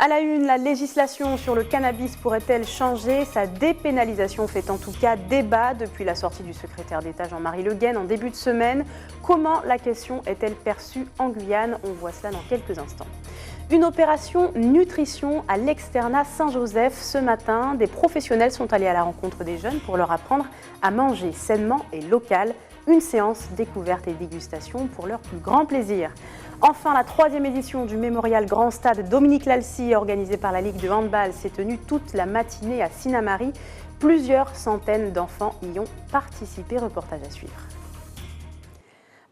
À la une, la législation sur le cannabis pourrait-elle changer? Sa dépénalisation fait en tout cas débat depuis la sortie du secrétaire d'État Jean-Marie Le Guen en début de semaine. Comment la question est-elle perçue en Guyane? On voit cela dans quelques instants. Une opération nutrition à l'externat Saint-Joseph ce matin. Des professionnels sont allés à la rencontre des jeunes pour leur apprendre à manger sainement et local. Une séance découverte et dégustation pour leur plus grand plaisir. Enfin, la 3e édition du Mémorial Grand Stade Dominique Lalcy, organisée par la Ligue de handball, s'est tenue toute la matinée à Sinnamary. Plusieurs centaines d'enfants y ont participé. Reportage à suivre.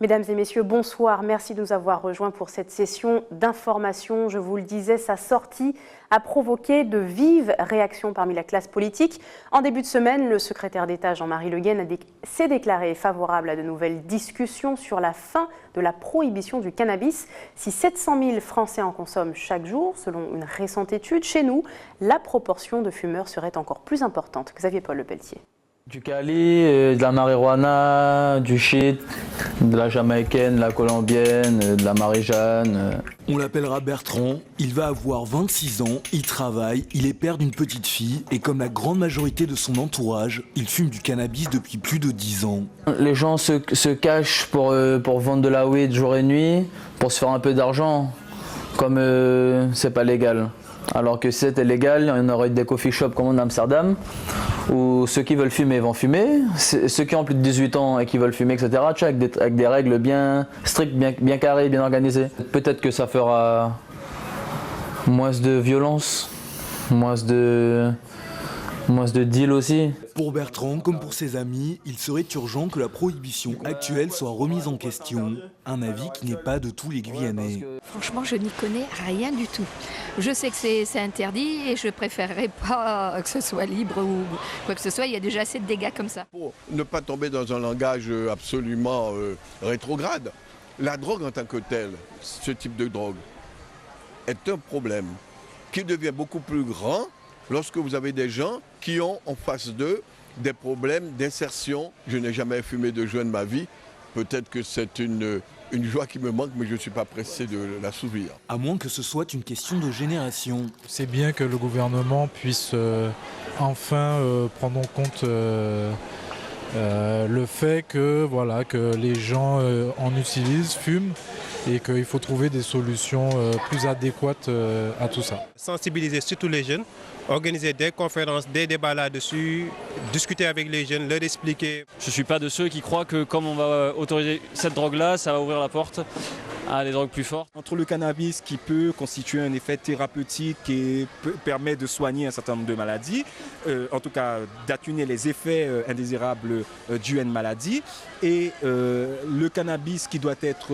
Mesdames et messieurs, bonsoir. Merci de nous avoir rejoints pour cette session d'information. Je vous le disais, sa sortie a provoqué de vives réactions parmi la classe politique. En début de semaine, le secrétaire d'État Jean-Marie Le Guen s'est déclaré favorable à de nouvelles discussions sur la fin de la prohibition du cannabis. Si 700 000 Français en consomment chaque jour, selon une récente étude, chez nous, la proportion de fumeurs serait encore plus importante. Xavier Paul Le Pelletier. Du Cali, de la marijuana, du shit, de la jamaïcaine, de la colombienne, de la Marie-Jeanne. On l'appellera Bertrand, il va avoir 26 ans, il travaille, il est père d'une petite fille et comme la grande majorité de son entourage, il fume du cannabis depuis plus de 10 ans. Les gens se cachent pour vendre de la weed jour et nuit, pour se faire un peu d'argent, comme c'est pas légal. Alors que si c'était légal, il y en aurait des coffee shops comme en Amsterdam, où ceux qui veulent fumer vont fumer, ceux qui ont plus de 18 ans et qui veulent fumer, etc., avec des règles bien strictes, bien carrées, bien organisées. Peut-être que ça fera moins de violence, moins de deal aussi. Pour Bertrand, comme pour ses amis, il serait urgent que la prohibition actuelle soit remise en question. Un avis qui n'est pas de tous les Guyanais. Franchement, je n'y connais rien du tout. Je sais que c'est interdit et je préférerais pas que ce soit libre ou quoi que ce soit. Il y a déjà assez de dégâts comme ça. Pour ne pas tomber dans un langage absolument rétrograde, la drogue en tant que telle, ce type de drogue, est un problème qui devient beaucoup plus grand lorsque vous avez des gens qui ont en face d'eux des problèmes d'insertion. Je n'ai jamais fumé de joint de ma vie. Peut-être que c'est une joie qui me manque, mais je ne suis pas pressé de l'assouvir. À moins que ce soit une question de génération. C'est bien que le gouvernement puisse enfin prendre en compte le fait que, voilà, que les gens en utilisent, fument, et qu'il faut trouver des solutions plus adéquates à tout ça. Sensibiliser surtout les jeunes, organiser des conférences, des débats là-dessus, discuter avec les jeunes, leur expliquer. Je ne suis pas de ceux qui croient que comme on va autoriser cette drogue-là, ça va ouvrir la porte à des drogues plus fortes. Entre le cannabis qui peut constituer un effet thérapeutique et permet de soigner un certain nombre de maladies, en tout cas d'atténuer les effets indésirables d'une maladie, et le cannabis qui doit être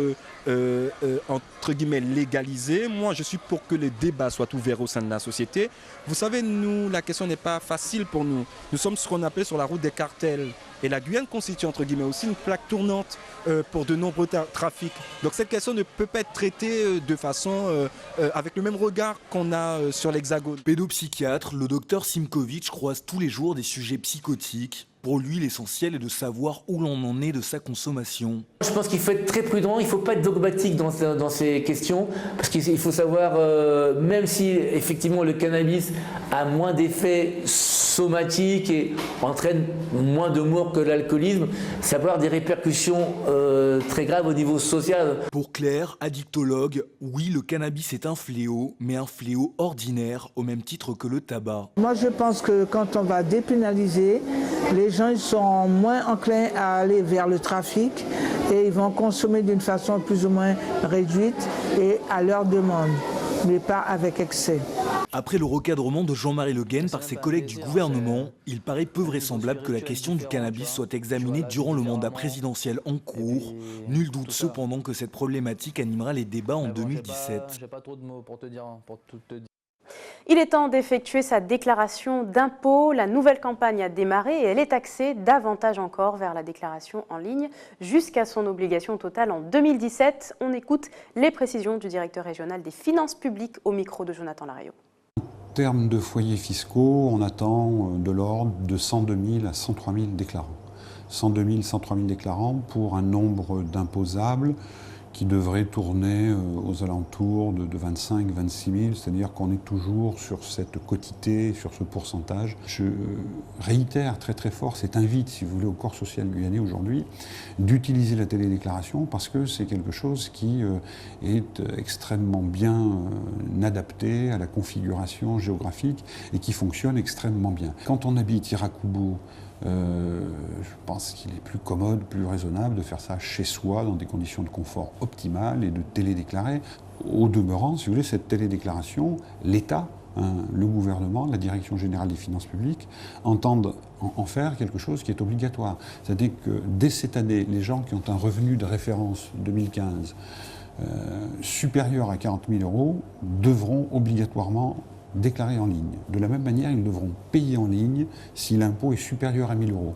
entre guillemets légalisé, moi je suis pour que les débats soient ouverts au sein de la société. Vous savez, nous, la question n'est pas facile pour nous. Nous sommes ce qu'on appelle sur la route des cartels. Et la Guyane constitue entre guillemets aussi une plaque tournante pour de nombreux trafics. Donc cette question ne peut pas être traitée de façon avec le même regard qu'on a sur l'Hexagone. Pédopsychiatre, le docteur Simkovic croise tous les jours des sujets psychotiques. Pour lui, l'essentiel est de savoir où l'on en est de sa consommation. Je pense qu'il faut être très prudent, il ne faut pas être dogmatique dans ces questions, parce qu'il faut savoir, même si effectivement le cannabis a moins d'effets somatiques et entraîne moins de morts que l'alcoolisme, ça peut avoir des répercussions très graves au niveau social. Pour Claire, addictologue, oui, le cannabis est un fléau, mais un fléau ordinaire au même titre que le tabac. Moi je pense que quand on va dépénaliser, les gens ils sont moins enclins à aller vers le trafic et ils vont consommer d'une façon plus ou moins réduite et à leur demande, mais pas avec excès. Après le recadrement de Jean-Marie Le Guen par ses collègues du gouvernement, il paraît peu vraisemblable que la question du cannabis soit examinée durant le mandat présidentiel en cours. Nul doute cependant que cette problématique animera les débats en 2017. Il est temps d'effectuer sa déclaration d'impôt. La nouvelle campagne a démarré et elle est axée davantage encore vers la déclaration en ligne jusqu'à son obligation totale en 2017. On écoute les précisions du directeur régional des finances publiques au micro de Jonathan Larayo. En termes de foyers fiscaux, on attend de l'ordre de 102 000 à 103 000 déclarants. 102 000, 103 000 déclarants pour un nombre d'imposables qui devrait tourner aux alentours de 25-26 000, c'est-à-dire qu'on est toujours sur cette quotité, sur ce pourcentage. Je réitère très très fort cette invite, si vous voulez, au corps social guyanais aujourd'hui, d'utiliser la télédéclaration parce que c'est quelque chose qui est extrêmement bien adapté à la configuration géographique et qui fonctionne extrêmement bien. Quand on habite Irakubo, je pense qu'il est plus commode, plus raisonnable de faire ça chez soi, dans des conditions de confort optimales et de télédéclarer. Au demeurant, si vous voulez, cette télédéclaration, l'État, le gouvernement, la Direction générale des finances publiques, entendent en faire quelque chose qui est obligatoire. C'est-à-dire que dès cette année, les gens qui ont un revenu de référence 2015 supérieur à 40 000 € devront obligatoirement déclarer en ligne. De la même manière, ils devront payer en ligne si l'impôt est supérieur à 1 000 €.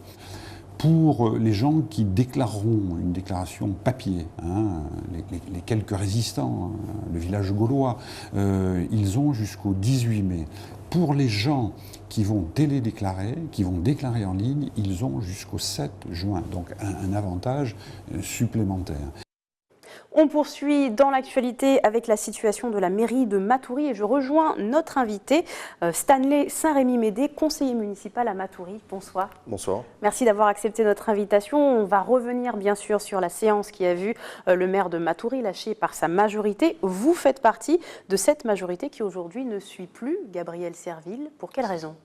Pour les gens qui déclareront une déclaration papier, les quelques résistants, le village gaulois, ils ont jusqu'au 18 mai. Pour les gens qui vont télédéclarer, qui vont déclarer en ligne, ils ont jusqu'au 7 juin. Donc un avantage supplémentaire. On poursuit dans l'actualité avec la situation de la mairie de Matoury et je rejoins notre invité Stanley Saint-Rémy-Médé, conseiller municipal à Matoury. Bonsoir. Bonsoir. Merci d'avoir accepté notre invitation. On va revenir bien sûr sur la séance qui a vu le maire de Matoury lâché par sa majorité. Vous faites partie de cette majorité qui aujourd'hui ne suit plus Gabriel Serville. Pour quelles raisons?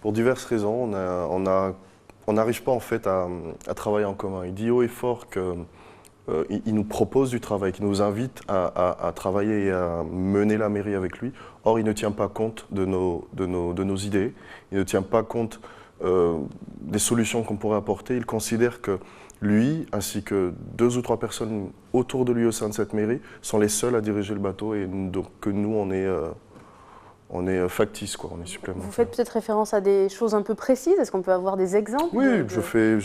Pour diverses raisons. On n'arrive pas en fait à travailler en commun. Il dit haut et fort que il nous propose du travail, qui nous invite à travailler et à mener la mairie avec lui. Or, il ne tient pas compte de nos idées, il ne tient pas compte des solutions qu'on pourrait apporter. Il considère que lui, ainsi que 2 ou 3 personnes autour de lui au sein de cette mairie, sont les seuls à diriger le bateau et donc que nous, on est factice, quoi, on est supplémentaire. Vous faites peut-être référence à des choses un peu précises. Est-ce qu'on peut avoir des exemples? Oui, je fais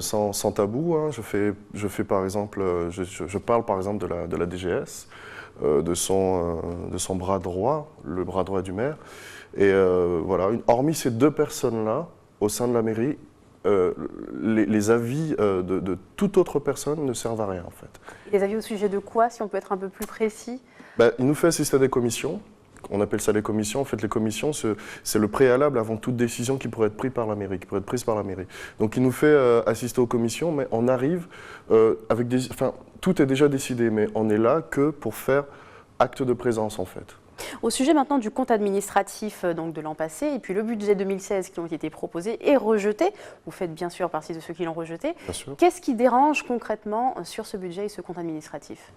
sans tabou. Hein, je fais par exemple, je parle par exemple de la DGS, de son bras droit, le bras droit du maire. Et voilà, hormis ces 2 personnes-là, au sein de la mairie, les avis de toute autre personne ne servent à rien, en fait. Les avis au sujet de quoi, si on peut être un peu plus précis? Il nous fait assister à des commissions. On appelle ça les commissions. En fait, les commissions, c'est le préalable avant toute décision qui pourrait être prise par la mairie. Donc, il nous fait assister aux commissions, mais on arrive avec des... Enfin, tout est déjà décidé, mais on est là que pour faire acte de présence, en fait. Au sujet maintenant du compte administratif donc de l'an passé et puis le budget 2016 qui ont été proposés et rejetés, vous faites bien sûr partie de ceux qui l'ont rejeté. Qu'est-ce qui dérange concrètement sur ce budget et ce compte administratif?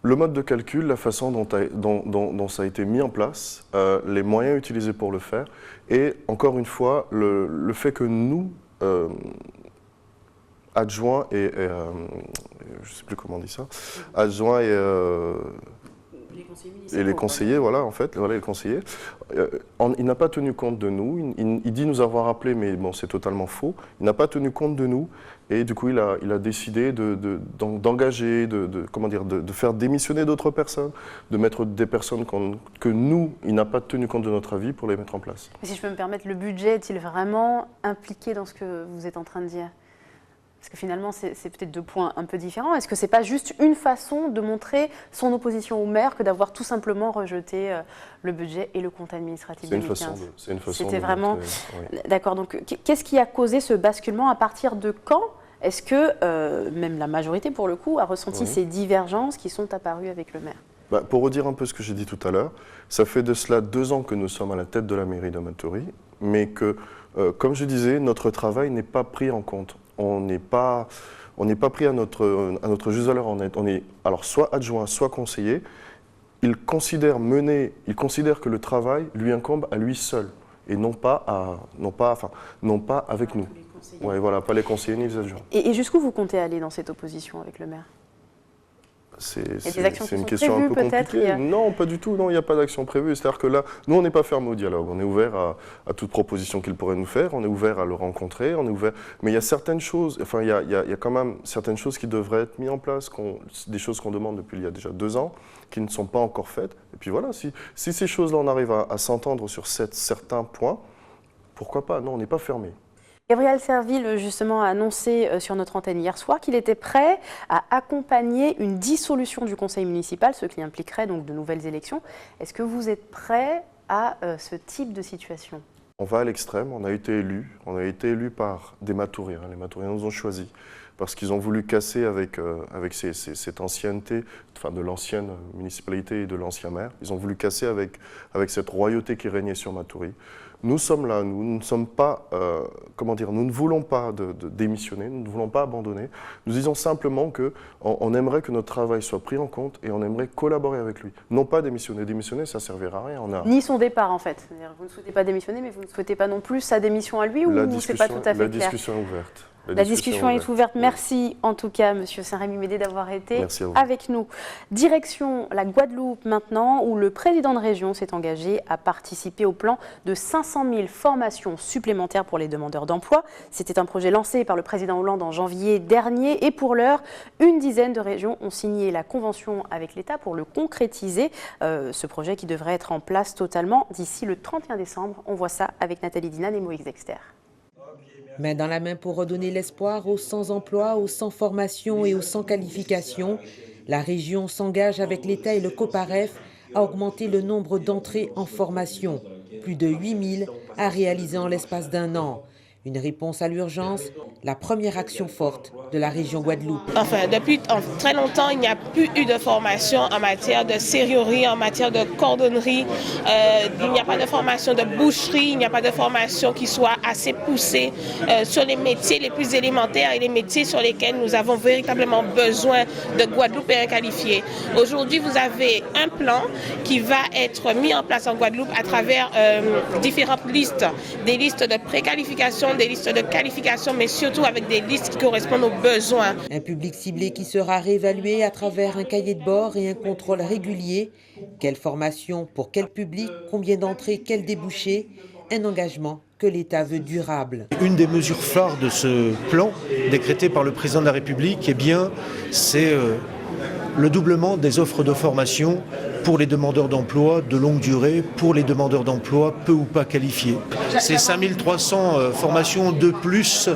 Le mode de calcul, la façon dont ça a été mis en place, les moyens utilisés pour le faire, et encore une fois, le fait que nous, adjoints et je ne sais plus comment on dit ça, adjoints et les conseillers, voilà, en fait, voilà, les conseillers, il n'a pas tenu compte de nous, il dit nous avoir appelés, mais bon, c'est totalement faux, il n'a pas tenu compte de nous, et du coup, il a décidé d'engager, de faire démissionner d'autres personnes, de mettre des personnes que nous, il n'a pas tenu compte de notre avis pour les mettre en place. Mais si je peux me permettre, le budget est-il vraiment impliqué dans ce que vous êtes en train de dire? Parce que finalement, c'est peut-être 2 points un peu différents. Est-ce que ce n'est pas juste une façon de montrer son opposition au maire que d'avoir tout simplement rejeté le budget et le compte administratif 2015? C'est une façon C'était de vraiment... montrer, oui. D'accord. Donc, qu'est-ce qui a causé ce basculement? À partir de quand est-ce que même la majorité, pour le coup, a ressenti ces divergences qui sont apparues avec le maire? Pour redire un peu ce que j'ai dit tout à l'heure, ça fait de cela 2 ans que nous sommes à la tête de la mairie de Matoury, mais que, comme je disais, notre travail n'est pas pris en compte. On n'est pas pris à notre juste valeur. On est alors soit adjoint, soit conseiller. Il considère que le travail lui incombe à lui seul et non pas avec nous. Ouais, voilà, pas les conseillers ni les adjoints. Et jusqu'où vous comptez aller dans cette opposition avec le maire? C'est une question un peu compliquée. Non, pas du tout. Non, il n'y a pas d'action prévue. C'est-à-dire que là, nous, on n'est pas fermé au dialogue. On est ouvert à toute proposition qu'il pourrait nous faire. On est ouvert à le rencontrer. On est ouvert. Mais il y a certaines choses. Enfin, il y a quand même certaines choses qui devraient être mises en place. Des choses qu'on demande depuis il y a déjà 2 ans, qui ne sont pas encore faites. Et puis voilà. Si ces choses-là, on arrive à s'entendre sur certains points, pourquoi pas? Non, on n'est pas fermé. Gabriel Serville, justement, a annoncé sur notre antenne hier soir qu'il était prêt à accompagner une dissolution du conseil municipal, ce qui impliquerait donc de nouvelles élections. Est-ce que vous êtes prêt à ce type de situation? On va à l'extrême, on a été élus par des Matouriens. Les Matouriens nous ont choisis parce qu'ils ont voulu casser avec cette ancienneté, enfin de l'ancienne municipalité et de l'ancien maire. Ils ont voulu casser avec cette royauté qui régnait sur Matoury. Nous sommes là, nous ne sommes pas, nous ne voulons pas de démissionner, nous ne voulons pas abandonner. Nous disons simplement qu'on aimerait que notre travail soit pris en compte et on aimerait collaborer avec lui. Non pas démissionner. Démissionner, ça ne servira à rien. Ni son départ, en fait. Vous ne souhaitez pas démissionner, mais vous ne souhaitez pas non plus sa démission à lui, ou c'est pas tout à fait clair? La discussion est ouverte. La discussion est ouverte. Merci en tout cas, Monsieur Saint-Rémy-Médé, d'avoir été avec nous. Direction la Guadeloupe maintenant, où le président de région s'est engagé à participer au plan de 500 000 formations supplémentaires pour les demandeurs d'emploi. C'était un projet lancé par le président Hollande en janvier dernier et pour l'heure, une dizaine de régions ont signé la convention avec l'État pour le concrétiser. Ce projet qui devrait être en place totalement d'ici le 31 décembre. On voit ça avec Nathalie Dinan et Moïse Dexter. Main dans la main pour redonner l'espoir aux sans-emploi, aux sans-formation et aux sans-qualification. La région s'engage avec l'État et le COPAREF à augmenter le nombre d'entrées en formation. Plus de 8 000 à réaliser en l'espace d'un an. Une réponse à l'urgence, la première action forte de la région Guadeloupe. Enfin, depuis très longtemps, il n'y a plus eu de formation en matière de serrurerie, en matière de cordonnerie. Il n'y a pas de formation de boucherie, il n'y a pas de formation qui soit assez poussée sur les métiers les plus élémentaires et les métiers sur lesquels nous avons véritablement besoin de Guadeloupéens qualifiés. Aujourd'hui, vous avez un plan qui va être mis en place en Guadeloupe à travers différentes listes, des listes de préqualification, des listes de qualification, mais surtout avec des listes qui correspondent aux besoins. Un public ciblé qui sera réévalué à travers un cahier de bord et un contrôle régulier. Quelle formation pour quel public, combien d'entrées, quel débouché, un engagement que l'État veut durable. Une des mesures phares de ce plan décrété par le président de la République, c'est le doublement des offres de formation pour les demandeurs d'emploi de longue durée, pour les demandeurs d'emploi peu ou pas qualifiés. C'est 5300 formations de plus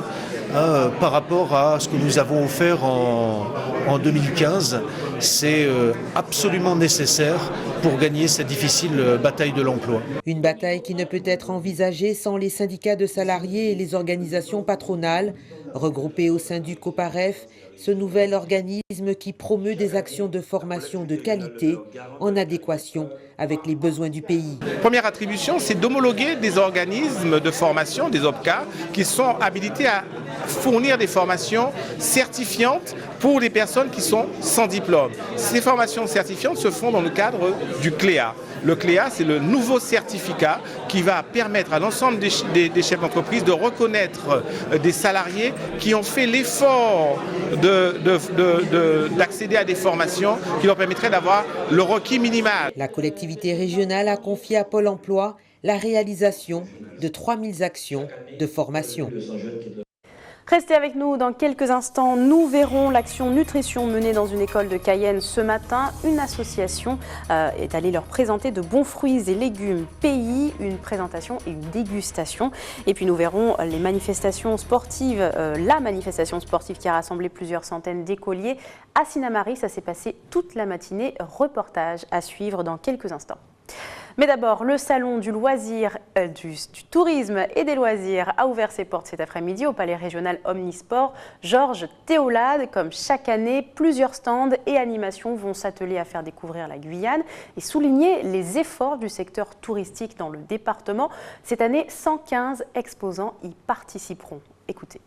par rapport à ce que nous avons offert en 2015. C'est absolument nécessaire pour gagner cette difficile bataille de l'emploi. Une bataille qui ne peut être envisagée sans les syndicats de salariés et les organisations patronales. Regroupés au sein du COPAREF, ce nouvel organisme qui promeut des actions de formation de qualité en adéquation avec les besoins du pays. Première attribution, c'est d'homologuer des organismes de formation, des OPCA, qui sont habilités à fournir des formations certifiantes pour les personnes qui sont sans diplôme. Ces formations certifiantes se font dans le cadre du CLEA. Le CLEA, c'est le nouveau certificat qui va permettre à l'ensemble des chefs d'entreprise de reconnaître des salariés qui ont fait l'effort d'accéder à des formations qui leur permettraient d'avoir le requis minimal. La collectivité régionale a confié à Pôle emploi la réalisation de 3000 actions de formation. Restez avec nous dans quelques instants. Nous verrons l'action nutrition menée dans une école de Cayenne ce matin. Une association est allée leur présenter de bons fruits et légumes pays, une présentation et une dégustation. Et puis nous verrons les manifestations sportives, la manifestation sportive qui a rassemblé plusieurs centaines d'écoliers à Sinnamary. Ça s'est passé toute la matinée. Reportage à suivre dans quelques instants. Mais d'abord, le salon du loisir, du tourisme et des loisirs a ouvert ses portes cet après-midi au palais régional Omnisport Georges Théolade. Comme chaque année, plusieurs stands et animations vont s'atteler à faire découvrir la Guyane et souligner les efforts du secteur touristique dans le département. Cette année, 115 exposants y participeront. Écoutez.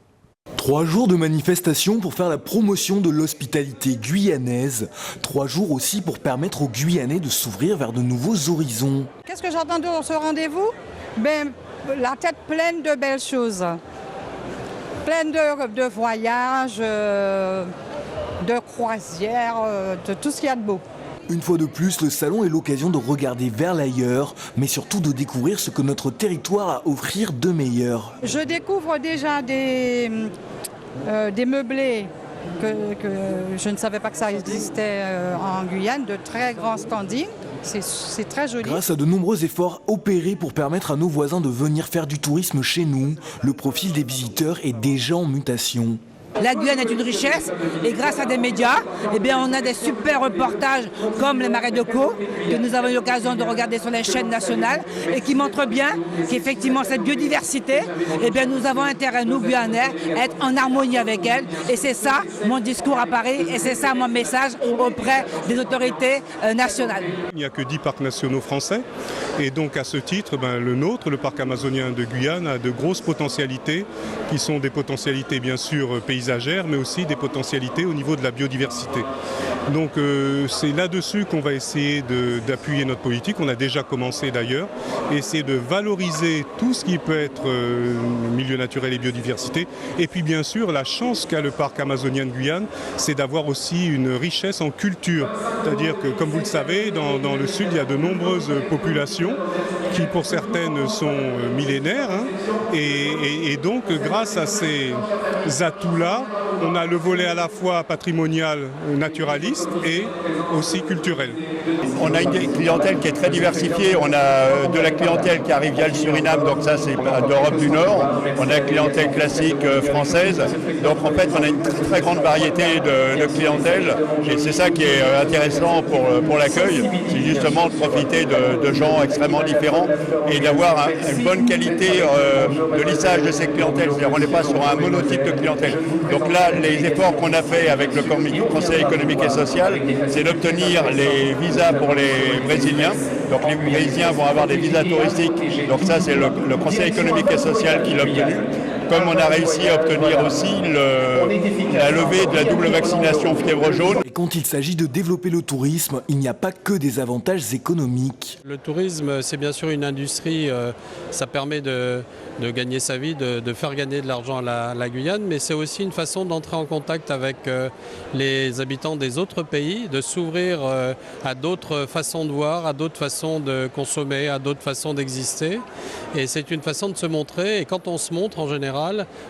3 jours de manifestation pour faire la promotion de l'hospitalité guyanaise. 3 jours aussi pour permettre aux Guyanais de s'ouvrir vers de nouveaux horizons. Qu'est-ce que j'entends de ce rendez-vous? La tête pleine de belles choses. Pleine de voyages, de croisières, de tout ce qu'il y a de beau. Une fois de plus, le salon est l'occasion de regarder vers l'ailleurs, mais surtout de découvrir ce que notre territoire a à offrir de meilleur. Je découvre déjà des meublés que je ne savais pas que ça existait en Guyane, de très grands standings. C'est très joli. Grâce à de nombreux efforts opérés pour permettre à nos voisins de venir faire du tourisme chez nous, le profil des visiteurs est déjà en mutation. La Guyane est une richesse et grâce à des médias, on a des super reportages comme les Marais de Caux que nous avons eu l'occasion de regarder sur les chaînes nationales et qui montrent bien qu'effectivement cette biodiversité, nous avons intérêt, nous Guyanais, à être en harmonie avec elle. Et c'est ça mon discours à Paris et c'est ça mon message auprès des autorités nationales. Il n'y a que 10 parcs nationaux français et donc à ce titre, le nôtre, le parc amazonien de Guyane, a de grosses potentialités qui sont des potentialités bien sûr paysagères, mais aussi des potentialités au niveau de la biodiversité. Donc c'est là-dessus qu'on va essayer d'appuyer notre politique. On a déjà commencé d'ailleurs, essayer de valoriser tout ce qui peut être milieu naturel et biodiversité. Et puis bien sûr, la chance qu'a le parc amazonien de Guyane, c'est d'avoir aussi une richesse en culture. C'est-à-dire que, comme vous le savez, dans le sud, il y a de nombreuses populations qui, pour certaines, sont millénaires. Et donc, grâce à ces atouts-là, on a le volet à la fois patrimonial, naturaliste et aussi culturel. On a une clientèle qui est très diversifiée. On a de la clientèle qui arrive via le Suriname, donc ça c'est d'Europe du Nord. On a la clientèle classique française. Donc en fait on a une très grande variété de clientèle. Et c'est ça qui est intéressant pour l'accueil. C'est justement de profiter de gens extrêmement différents et d'avoir une bonne qualité de lissage de ces clientèles. C'est-à-dire on n'est pas sur un monotype de clientèle. Donc là, les efforts qu'on a fait avec le Conseil économique et social, c'est d'obtenir les visas pour les Brésiliens. Donc les Brésiliens vont avoir des visas touristiques. Donc ça, c'est le Conseil économique et social qui l'a obtenu. Comme on a réussi à obtenir aussi la levée de la double vaccination fièvre jaune. Et quand il s'agit de développer le tourisme, il n'y a pas que des avantages économiques. Le tourisme, c'est bien sûr une industrie, ça permet de gagner sa vie, de faire gagner de l'argent à la Guyane, mais c'est aussi une façon d'entrer en contact avec les habitants des autres pays, de s'ouvrir à d'autres façons de voir, à d'autres façons de consommer, à d'autres façons d'exister. Et c'est une façon de se montrer, et quand on se montre en général,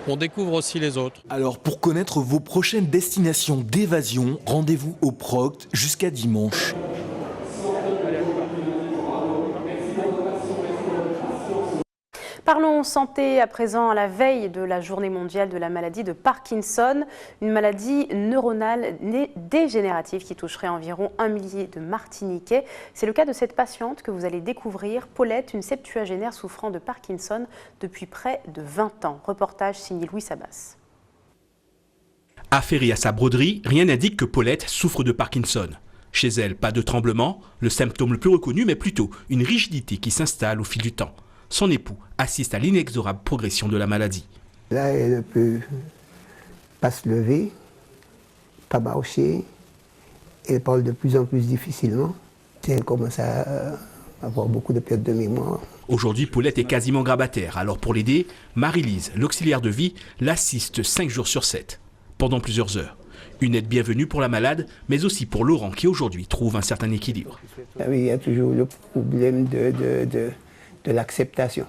on découvre aussi les autres. Alors pour connaître vos prochaines destinations d'évasion, rendez-vous au Proct jusqu'à dimanche. Parlons santé à présent, à la veille de la journée mondiale de la maladie de Parkinson, une maladie neuronale dégénérative qui toucherait environ 1 millier de Martiniquais. C'est le cas de cette patiente que vous allez découvrir, Paulette, une septuagénaire souffrant de Parkinson depuis près de 20 ans. Reportage signé Louis Sabas. Affairée à sa broderie, rien n'indique que Paulette souffre de Parkinson. Chez elle, pas de tremblement, le symptôme le plus reconnu, mais plutôt une rigidité qui s'installe au fil du temps. Son époux assiste à l'inexorable progression de la maladie. Là, elle ne peut pas se lever, pas marcher. Elle parle de plus en plus difficilement. Elle commence à avoir beaucoup de pertes de mémoire. Aujourd'hui, Paulette est quasiment grabataire. Alors pour l'aider, Marie-Lise, l'auxiliaire de vie, l'assiste 5 jours sur 7, pendant plusieurs heures. Une aide bienvenue pour la malade, mais aussi pour Laurent qui aujourd'hui trouve un certain équilibre. Il y a toujours le problème de l'acceptation.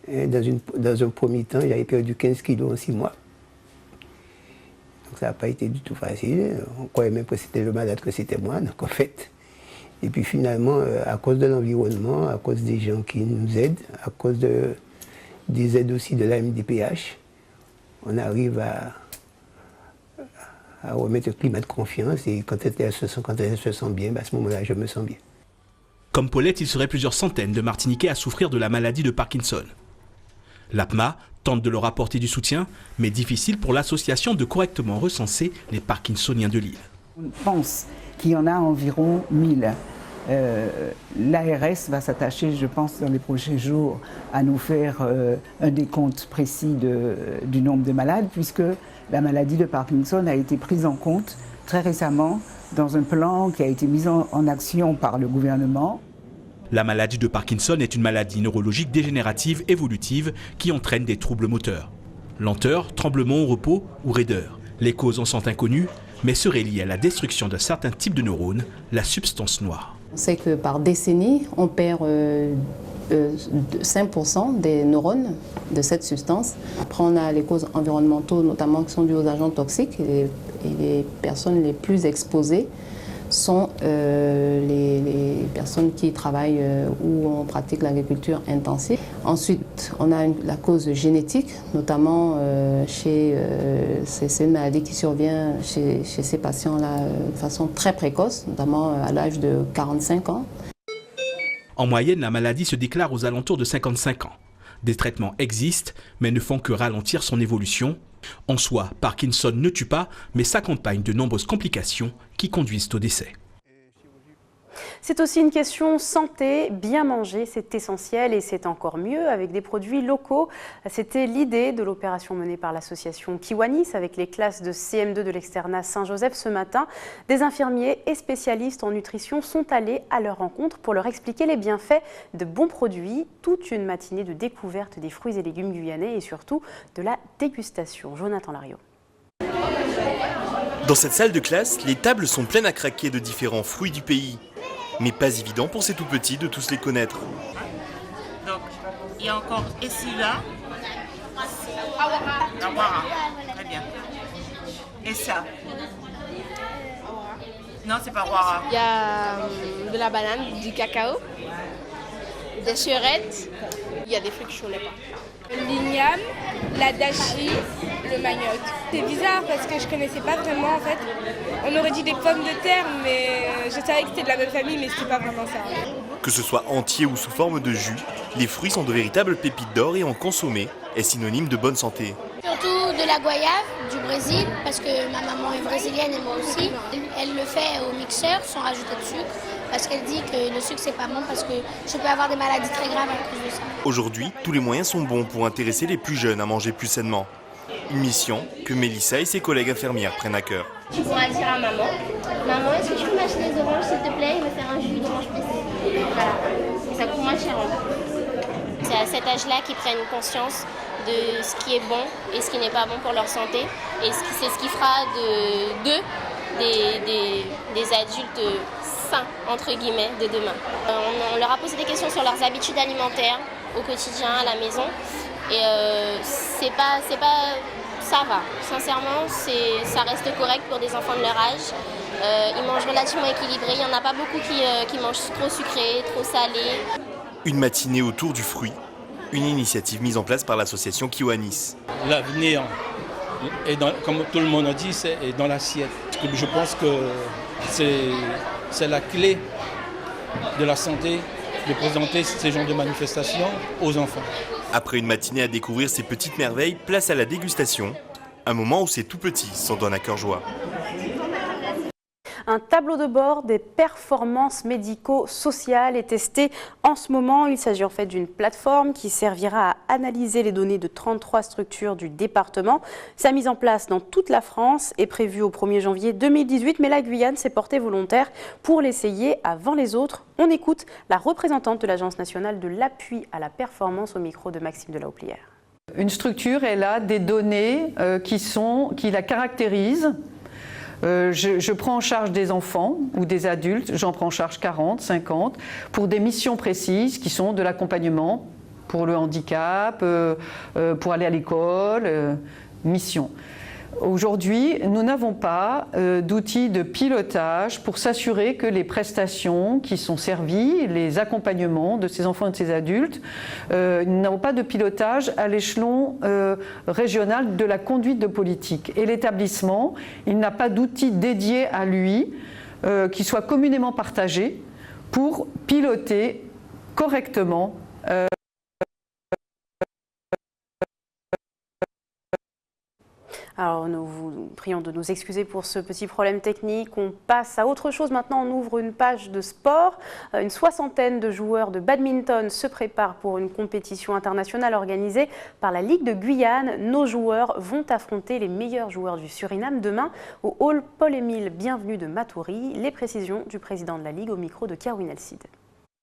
Dans un premier temps, j'avais perdu 15 kilos en 6 mois. Donc ça n'a pas été du tout facile. On croyait même que c'était le malade, que c'était moi. Donc en fait. Et puis finalement, à cause de l'environnement, à cause des gens qui nous aident, à cause des aides aussi de la MDPH, on arrive à remettre le climat de confiance. Et quand elle se sent bien, à ce moment-là, je me sens bien. Comme Paulette, il serait plusieurs centaines de Martiniquais à souffrir de la maladie de Parkinson. L'APMA tente de leur apporter du soutien, mais difficile pour l'association de correctement recenser les Parkinsoniens de l'île. On pense qu'il y en a environ 1000. L'ARS va s'attacher, je pense, dans les prochains jours, à nous faire un décompte précis du nombre de malades, puisque la maladie de Parkinson a été prise en compte très récemment dans un plan qui a été mis en action par le gouvernement. La maladie de Parkinson est une maladie neurologique dégénérative évolutive qui entraîne des troubles moteurs. Lenteur, tremblement au repos ou raideur. Les causes en sont inconnues, mais seraient liées à la destruction d'un certain type de neurones, la substance noire. On sait que par décennie, on perd 5% des neurones de cette substance. Après, on a les causes environnementales, notamment qui sont dues aux agents toxiques. Et les personnes les plus exposées sont les personnes qui travaillent où on pratique l'agriculture intensive. Ensuite, on a la cause génétique, notamment c'est une maladie qui survient chez ces patients-là de façon très précoce, notamment à l'âge de 45 ans. En moyenne, la maladie se déclare aux alentours de 55 ans. Des traitements existent, mais ne font que ralentir son évolution. En soi, Parkinson ne tue pas, mais s'accompagne de nombreuses complications qui conduisent au décès. C'est aussi une question santé. Bien manger, c'est essentiel et c'est encore mieux avec des produits locaux. C'était l'idée de l'opération menée par l'association Kiwanis avec les classes de CM2 de l'externat Saint-Joseph ce matin. Des infirmiers et spécialistes en nutrition sont allés à leur rencontre pour leur expliquer les bienfaits de bons produits. Toute une matinée de découverte des fruits et légumes guyanais et surtout de la dégustation. Jonathan Lariot. Dans cette salle de classe, les tables sont pleines à craquer de différents fruits du pays. Mais pas évident pour ces tout petits de tous les connaître. Donc, il y a encore ici, là. Awara. Très bien. Et ça? Non, c'est pas Awara. Il y a de la banane, du cacao, des surettes. Il y a des fruits que je ne connais pas. L'igname, la dashi, le manioc. C'est bizarre parce que je connaissais pas vraiment en fait. On aurait dit des pommes de terre, mais je savais que c'était de la même famille, mais c'était pas vraiment ça. Que ce soit entier ou sous forme de jus, les fruits sont de véritables pépites d'or et en consommer est synonyme de bonne santé. Surtout de la goyave du Brésil, parce que ma maman est brésilienne et moi aussi. Elle le fait au mixeur sans rajouter de sucre, parce qu'elle dit que le sucre c'est pas bon, parce que je peux avoir des maladies très graves à cause de ça. Aujourd'hui, tous les moyens sont bons pour intéresser les plus jeunes à manger plus sainement. Une mission que Mélissa et ses collègues infirmières prennent à cœur. Tu pourras dire à maman, maman, est-ce que tu peux m'acheter des oranges s'il te plaît et me faire un jus d'orange pressé? Voilà, et ça coûte moins cher. C'est à cet âge-là qu'ils prennent conscience de ce qui est bon et ce qui n'est pas bon pour leur santé. Et c'est ce qui fera d'eux des adultes sains, entre guillemets, de demain. On leur a posé des questions sur leurs habitudes alimentaires au quotidien, à la maison. Et ça va. Sincèrement, ça reste correct pour des enfants de leur âge. Ils mangent relativement équilibré. Il n'y en a pas beaucoup qui mangent trop sucré, trop salé. Une matinée autour du fruit, une initiative mise en place par l'association Kiwanis. L'avenir, comme tout le monde a dit, c'est dans l'assiette. Je pense que c'est la clé de la santé de présenter ces genres de manifestations aux enfants. Après une matinée à découvrir ces petites merveilles, place à la dégustation. Un moment où ces tout petits s'en donnent à cœur joie. Un tableau de bord des performances médico-sociales est testé en ce moment. Il s'agit en fait d'une plateforme qui servira à analyser les données de 33 structures du département. Sa mise en place dans toute la France est prévue au 1er janvier 2018, mais la Guyane s'est portée volontaire pour l'essayer avant les autres. On écoute la représentante de l'Agence nationale de l'appui à la performance au micro de Maxime de la Houplière. Une structure, elle a des données qui la caractérisent. Je prends en charge des enfants ou des adultes, j'en prends en charge 40, 50, pour des missions précises qui sont de l'accompagnement pour le handicap, pour aller à l'école, mission. Aujourd'hui, nous n'avons pas d'outils de pilotage pour s'assurer que les prestations qui sont servies, les accompagnements de ces enfants et de ces adultes, nous n'avons pas de pilotage à l'échelon régional de la conduite de politique. Et l'établissement, il n'a pas d'outils dédiés à lui qui soient communément partagés pour piloter correctement Alors nous vous prions de nous excuser pour ce petit problème technique. On passe à autre chose maintenant, on ouvre une page de sport. Une soixantaine de joueurs de badminton se préparent pour une compétition internationale organisée par la Ligue de Guyane. Nos joueurs vont affronter les meilleurs joueurs du Suriname demain au hall Paul-Émile Bienvenu de Matoury. Les précisions du président de la Ligue au micro de Kerwin El-Cid.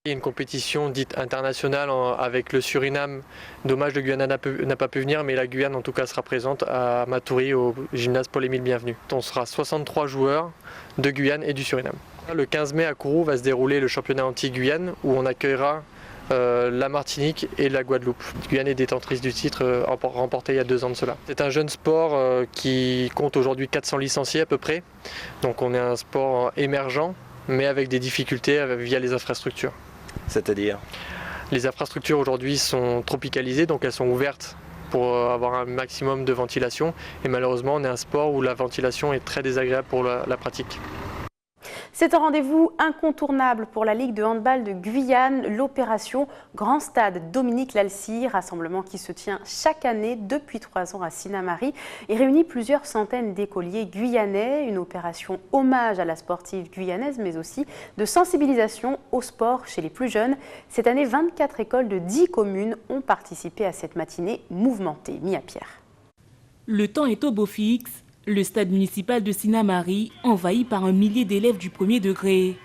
Il y a une compétition dite internationale avec le Suriname. Dommage, le Guyana n'a pas pu venir, mais la Guyane en tout cas sera présente à Matoury au gymnase Paul-Émile Bienvenu. On sera 63 joueurs de Guyane et du Suriname. Le 15 mai à Kourou va se dérouler le championnat anti-Guyane où on accueillera la Martinique et la Guadeloupe. Guyane est détentrice du titre remporté il y a 2 ans de cela. C'est un jeune sport qui compte aujourd'hui 400 licenciés à peu près. Donc on est un sport émergent, mais avec des difficultés via les infrastructures. C'est-à-dire ? Les infrastructures aujourd'hui sont tropicalisées, donc elles sont ouvertes pour avoir un maximum de ventilation. Et malheureusement, on est un sport où la ventilation est très désagréable pour la pratique. C'est un rendez-vous incontournable pour la Ligue de handball de Guyane, l'opération Grand Stade Dominique Lalcy, rassemblement qui se tient chaque année depuis 3 ans à Sinnamary et réunit plusieurs centaines d'écoliers guyanais. Une opération hommage à la sportive guyanaise, mais aussi de sensibilisation au sport chez les plus jeunes. Cette année, 24 écoles de 10 communes ont participé à cette matinée mouvementée. Mia Pierre. Le temps est au beau fixe. Le stade municipal de Sinnamary, envahi par un millier d'élèves du premier degré.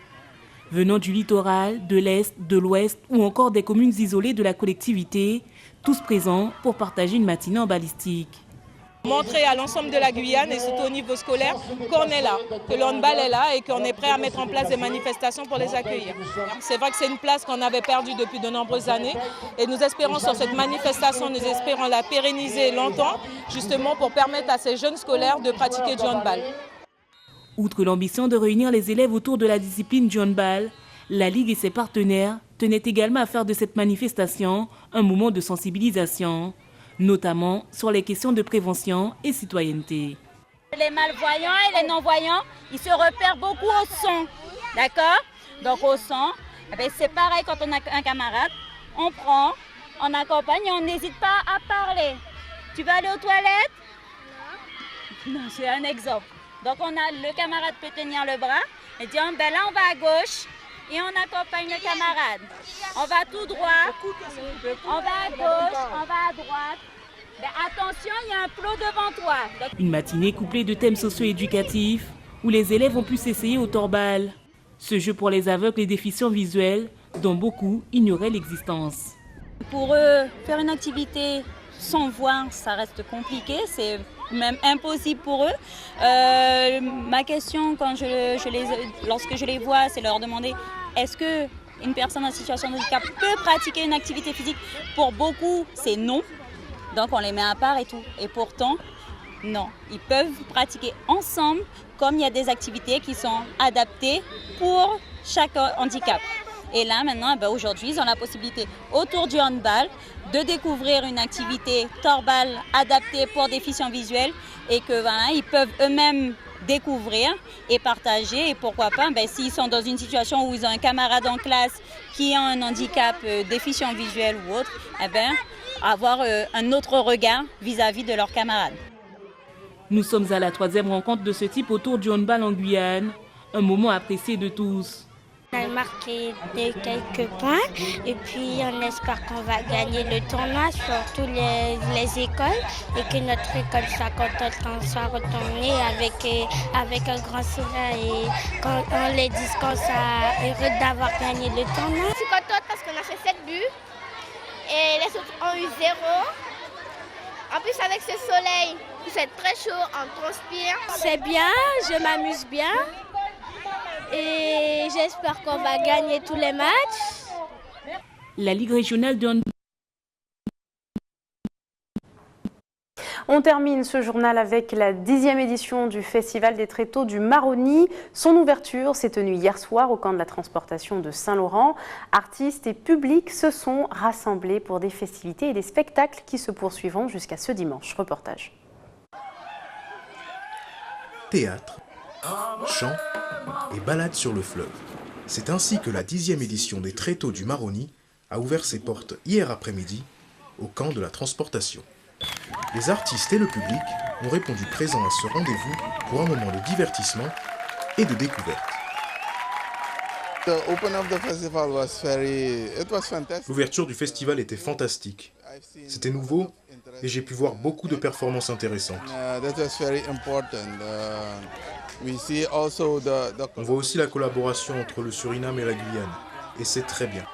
Venant du littoral, de l'Est, de l'Ouest ou encore des communes isolées de la collectivité, tous présents pour partager une matinée en balistique. Montrer à l'ensemble de la Guyane et surtout au niveau scolaire qu'on est là, que le handball est là et qu'on est prêt à mettre en place des manifestations pour les accueillir. C'est vrai que c'est une place qu'on avait perdue depuis de nombreuses années et nous espérons sur cette manifestation, nous espérons la pérenniser longtemps, justement pour permettre à ces jeunes scolaires de pratiquer du handball. Outre l'ambition de réunir les élèves autour de la discipline du handball, la Ligue et ses partenaires tenaient également à faire de cette manifestation un moment de sensibilisation, notamment sur les questions de prévention et citoyenneté. Les malvoyants et les non-voyants, ils se repèrent beaucoup au son, d'accord? Donc au son, c'est pareil quand on a un camarade, on prend, on accompagne et on n'hésite pas à parler. Tu vas aller aux toilettes? Non, c'est un exemple. Donc le camarade peut tenir le bras et dire, ben là on va à gauche. Et on accompagne le camarade. On va tout droit, on va à gauche, on va à droite. Mais attention, il y a un plot devant toi. Une matinée couplée de thèmes socio-éducatifs où les élèves ont pu s'essayer au torbal. Ce jeu pour les aveugles et déficients visuels dont beaucoup ignoraient l'existence. Pour eux, faire une activité sans voir, ça reste compliqué, c'est même impossible pour eux. Ma question, lorsque je les vois, c'est leur demander est-ce qu'une personne en situation de handicap peut pratiquer une activité physique? Pour beaucoup, c'est non. Donc on les met à part et tout. Et pourtant, non. Ils peuvent pratiquer ensemble, comme il y a des activités qui sont adaptées pour chaque handicap. Et là, maintenant, aujourd'hui, ils ont la possibilité, autour du handball, de découvrir une activité torbal adaptée pour déficients visuels et que voilà, ils peuvent eux-mêmes découvrir et partager. Et pourquoi pas, s'ils sont dans une situation où ils ont un camarade en classe qui a un handicap déficient visuel ou autre, avoir un autre regard vis-à-vis de leurs camarades. Nous sommes à la 3e rencontre de ce type autour du handball en Guyane, un moment apprécié de tous. On a marqué quelques points et puis on espère qu'on va gagner le tournoi sur toutes les écoles et que notre école soit contente qu'on soit retournée avec un grand sourire et qu'on les dise qu'on soit heureux d'avoir gagné le tournoi. Je suis contente parce qu'on a fait 7 buts et les autres ont eu 0. En plus avec ce soleil, il fait très chaud, on transpire. C'est bien, je m'amuse bien. Et j'espère qu'on va gagner tous les matchs. La Ligue régionale de handball. On termine ce journal avec la 10e édition du Festival des Tréteaux du Maroni. Son ouverture s'est tenue hier soir au camp de la transportation de Saint-Laurent. Artistes et publics se sont rassemblés pour des festivités et des spectacles qui se poursuivront jusqu'à ce dimanche. Reportage. Théâtre, chant et balade sur le fleuve. C'est ainsi que la 10e édition des Tréteaux du Maroni a ouvert ses portes hier après-midi au camp de la transportation. Les artistes et le public ont répondu présents à ce rendez-vous pour un moment de divertissement et de découverte. L'ouverture du festival était fantastique. C'était nouveau et j'ai pu voir beaucoup de performances intéressantes. On voit aussi la collaboration entre le Suriname et la Guyane, et c'est très bien.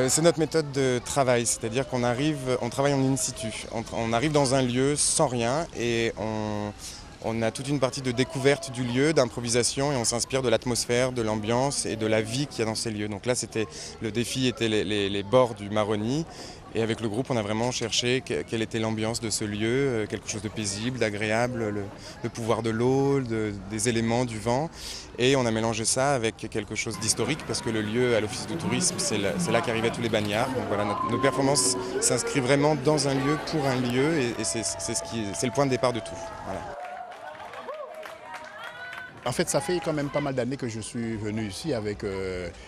C'est notre méthode de travail, c'est-à-dire on travaille en in situ. On arrive dans un lieu sans rien et On a toute une partie de découverte du lieu, d'improvisation, et on s'inspire de l'atmosphère, de l'ambiance et de la vie qu'il y a dans ces lieux. Donc là, le défi était les bords du Maroni. Et avec le groupe, on a vraiment cherché quelle était l'ambiance de ce lieu, quelque chose de paisible, d'agréable, le pouvoir de l'eau, des éléments, du vent. Et on a mélangé ça avec quelque chose d'historique, parce que le lieu à l'Office de tourisme, c'est là qu'arrivaient tous les bagnards. Donc voilà, nos performances s'inscrivent vraiment dans un lieu, pour un lieu, et c'est le point de départ de tout. Voilà. En fait, ça fait quand même pas mal d'années que je suis venu ici avec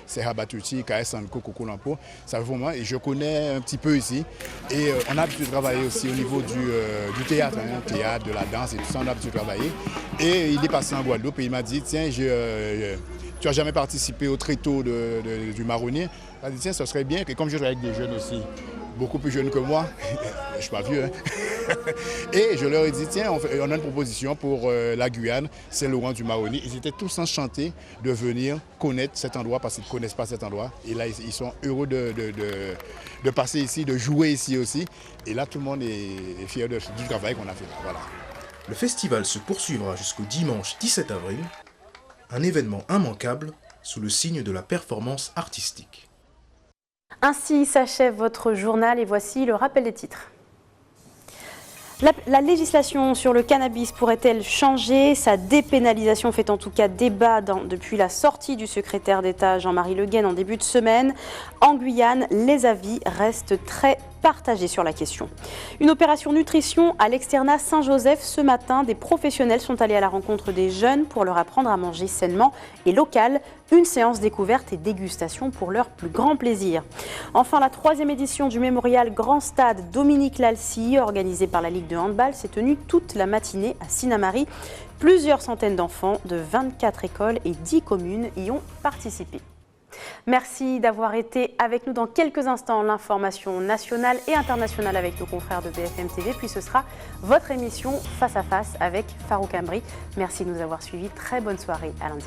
Serra Batuti, KS Sanko, Coco Lampo. Ça fait vraiment, et je connais un petit peu ici. Et on a l'habitude de travailler aussi au niveau du théâtre, théâtre, de la danse et tout ça, on a l'habitude de travailler. Et il est passé en Guadeloupe et il m'a dit, tiens, tu n'as jamais participé au tréteau du Maroni. Il m'a dit, tiens, ce serait bien que comme je travaille avec des jeunes aussi, beaucoup plus jeunes que moi, je ne suis pas vieux, et je leur ai dit, tiens, on a une proposition pour la Guyane, Saint-Laurent du Maroni. Ils étaient tous enchantés de venir connaître cet endroit parce qu'ils ne connaissent pas cet endroit. Et là, ils sont heureux de passer ici, de jouer ici aussi. Et là, tout le monde est fier du travail qu'on a fait. Voilà. Le festival se poursuivra jusqu'au dimanche 17 avril, un événement immanquable sous le signe de la performance artistique. Ainsi s'achève votre journal et voici le rappel des titres. La législation sur le cannabis pourrait-elle changer? Sa dépénalisation fait en tout cas débat depuis la sortie du secrétaire d'État Jean-Marie Le Guen en début de semaine. En Guyane, les avis restent très partagés sur la question. Une opération nutrition à l'externat Saint-Joseph ce matin. Des professionnels sont allés à la rencontre des jeunes pour leur apprendre à manger sainement et local. Une séance découverte et dégustation pour leur plus grand plaisir. Enfin, la 3e édition du mémorial Grand Stade Dominique Lalcy, organisée par la Ligue de handball, s'est tenue toute la matinée à Sinnamary. Plusieurs centaines d'enfants de 24 écoles et 10 communes y ont participé. Merci d'avoir été avec nous. Dans quelques instants, l'information nationale et internationale avec nos confrères de BFM TV. Puis ce sera votre émission Face à Face avec Farouk Ambri. Merci de nous avoir suivis. Très bonne soirée. À lundi.